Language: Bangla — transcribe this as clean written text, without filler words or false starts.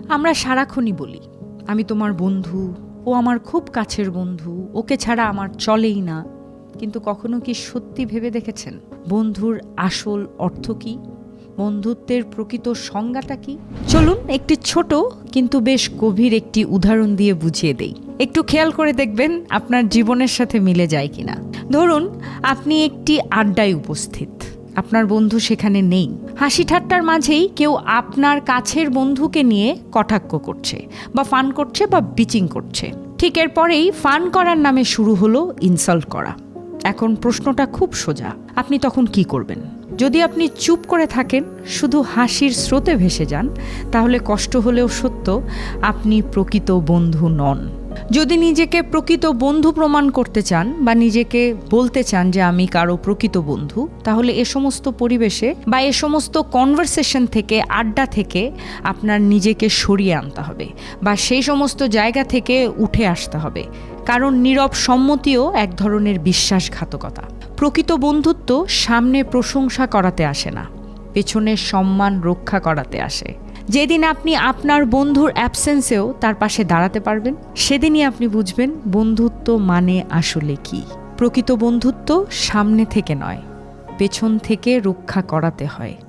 আমরা সারাক্ষণই বলি, আমি তোমার বন্ধু, ও আমার খুব কাছের বন্ধু, ওকে ছাড়া আমার চলেই না। কিন্তু কখনো কি সত্যি ভেবে দেখেছেন বন্ধুর আসল অর্থ কি? বন্ধুত্বের প্রকৃত সংজ্ঞাটা কি? চলুন একটি ছোট কিন্তু বেশ গভীর একটি উদাহরণ দিয়ে বুঝিয়ে দেই। একটু খেয়াল করে দেখবেন আপনার জীবনের সাথে মিলে যায় কিনা। ধরুন আপনি একটি আড্ডায় উপস্থিত, আপনার বন্ধু সেখানে নেই। হাসি ঠাট্টার মাঝেই কেউ আপনার কাছের বন্ধুকে নিয়ে কটাক্ষ করছে বা ফান করছে বা বিচিং করছে। ঠিক এরপরেই ফান করার নামে শুরু হলো ইনসাল্ট করা। এখন প্রশ্নটা খুব সোজা, আপনি তখন কি করবেন? যদি আপনি চুপ করে থাকেন, শুধু হাসির স্রোতে ভেসে যান, তাহলে কষ্ট হলেও সত্য, আপনি প্রকৃত বন্ধু নন। যদি নিজেকে প্রকৃত বন্ধু প্রমাণ করতে চান বা নিজেকে বলতে চান যে আমি কারো প্রকৃত বন্ধু, তাহলে এ সমস্ত পরিবেশে বা এ সমস্ত কনভারসেশন থেকে, আড্ডা থেকে আপনার নিজেকে সরিয়ে আনতে হবে বা সেই সমস্ত জায়গা থেকে উঠে আসতে হবে। কারণ নীরব সম্মতিও এক ধরনের বিশ্বাসঘাতকতা। প্রকৃত বন্ধুত্ব সামনে প্রশংসা করাতে আসে না, পেছনের সম্মান রক্ষা করাতে আসে। যেদিন আপনি আপনার বন্ধুর অ্যাবসেন্সেও তার পাশে দাঁড়াতে পারবেন, সেদিনই আপনি বুঝবেন বন্ধুত্ব মানে আসলে কি। প্রকৃত বন্ধুত্ব সামনে থেকে নয়, পেছন থেকে রক্ষা করাতে হয়।